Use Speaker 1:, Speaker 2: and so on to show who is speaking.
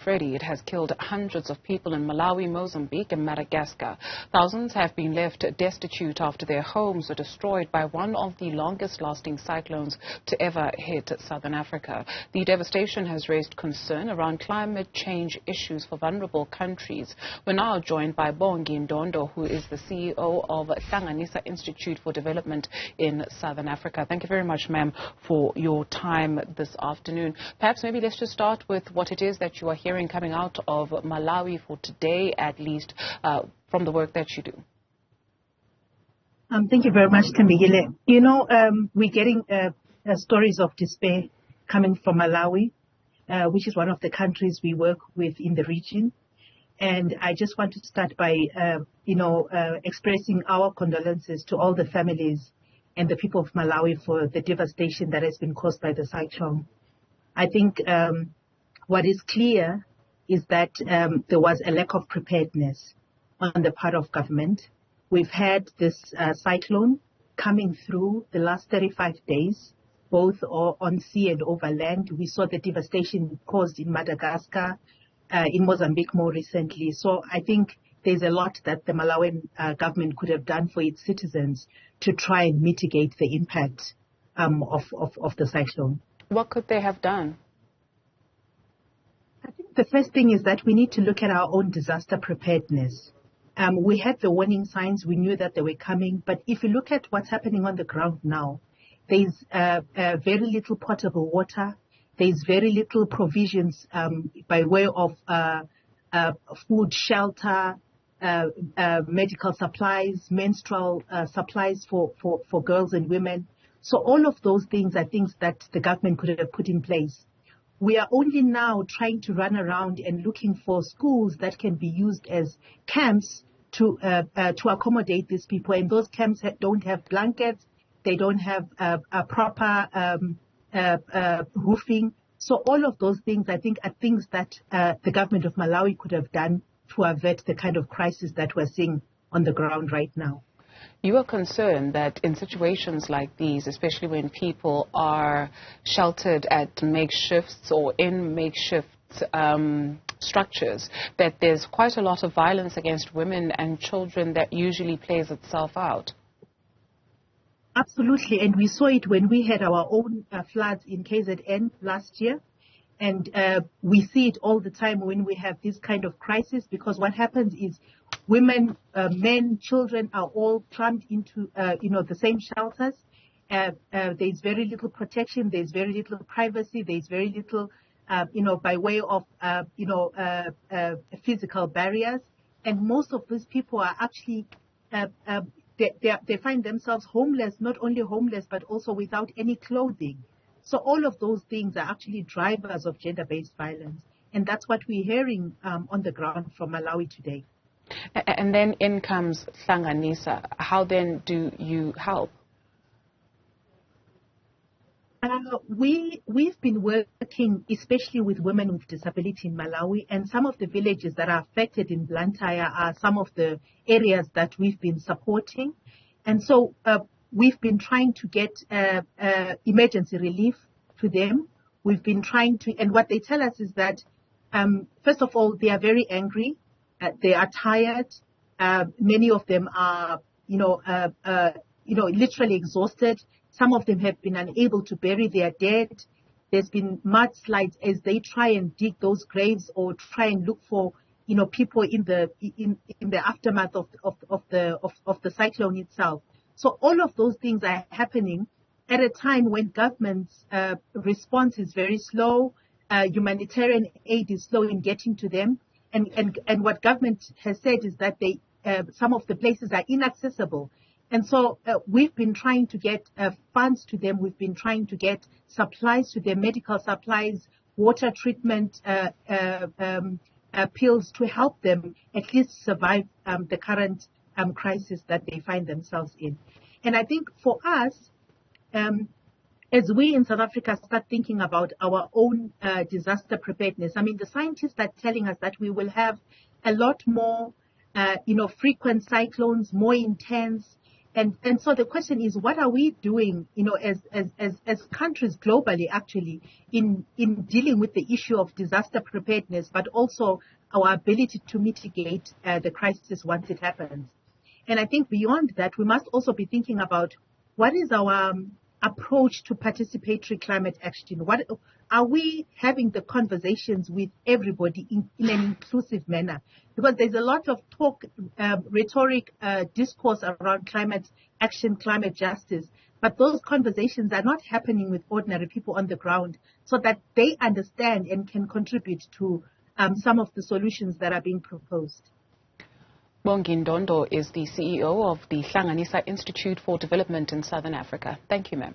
Speaker 1: Freddy. It has killed hundreds of people in Malawi, Mozambique and Madagascar. Thousands have been left destitute after their homes were destroyed by one of the longest-lasting cyclones to ever hit southern Africa. The devastation has raised concern around climate change issues for vulnerable countries. We're now joined by Bongi Ndondo, who is the CEO of Hlanganisa Institute for Development in Southern Africa. Thank you very much, ma'am, for your time this afternoon. Perhaps maybe let's just start with what it is that you are hearing coming out of Malawi for today, at least, from the work that you do.
Speaker 2: Thank you very much, Thembekile. You know, we're getting stories of despair coming from Malawi, which is one of the countries we work with in the region. And I just want to start by, expressing our condolences to all the families and the people of Malawi for the devastation that has been caused by the cyclone. I think what is clear is that there was a lack of preparedness on the part of government. We've had this cyclone coming through the last 35 days, both on sea and over land. We saw the devastation caused in Madagascar, in Mozambique more recently. So I think there's a lot that the Malawian government could have done for its citizens to try and mitigate the impact of the cyclone.
Speaker 1: What could they have done?
Speaker 2: I think the first thing is that we need to look at our own disaster preparedness. We had the warning signs. We knew that they were coming. But if you look at what's happening on the ground now, there's very little potable water. There's very little provisions by way of food, shelter, medical supplies, menstrual supplies for girls and women. So all of those things are things that the government could have put in place. We are only now trying to run around and looking for schools that can be used as camps to accommodate these people. And those camps don't have blankets. They don't have a proper roofing. So all of those things, I think, are things that the government of Malawi could have done to avert the kind of crisis that we're seeing on the ground right now.
Speaker 1: You are concerned that in situations like these, especially when people are sheltered at makeshifts or in makeshift structures, that there's quite a lot of violence against women and children that usually plays itself out.
Speaker 2: Absolutely, and we saw it when we had our own floods in KZN last year. And we see it all the time when we have this kind of crisis, because what happens is women, men, children are all crammed into, the same shelters. There's very little protection. There's very little privacy. There's very little, by way of, physical barriers. And most of these people are actually, they find themselves homeless, not only homeless, but also without any clothing. So all of those things are actually drivers of gender-based violence. And that's what we're hearing on the ground from Malawi today.
Speaker 1: And then in comes Hlanganisa. How then do you help?
Speaker 2: We've been working especially with women with disability in Malawi, and some of the villages that are affected in Blantyre are some of the areas that we've been supporting. And so we've been trying to get emergency relief to them. We've been trying to, and what they tell us is that, first of all, they are very angry. They are tired. Many of them are, literally exhausted. Some of them have been unable to bury their dead. There's been mudslides as they try and dig those graves or try and look for, people in the aftermath of the cyclone itself. So all of those things are happening at a time when government's response is very slow, humanitarian aid is slow in getting to them, and what government has said is that some of the places are inaccessible. And so we've been trying to get funds to them. We've been trying to get supplies to them, medical supplies, water treatment, pills to help them at least survive the current crisis that they find themselves in. And I think for us, as we in South Africa start thinking about our own disaster preparedness, I mean, the scientists are telling us that we will have a lot more, frequent cyclones, more intense, And so the question is, what are we doing, as countries globally, actually, in dealing with the issue of disaster preparedness, but also our ability to mitigate the crisis once it happens. And I think beyond that, we must also be thinking about what is our approach to participatory climate action. What are we having the conversations with everybody in an inclusive manner? Because there's a lot of talk, rhetoric, discourse around climate action, climate justice, but those conversations are not happening with ordinary people on the ground so that they understand and can contribute to some of the solutions that are being proposed.
Speaker 1: Bongi Ndondo is the CEO of the Hlanganisa Institute for Development in Southern Africa. Thank you, ma'am.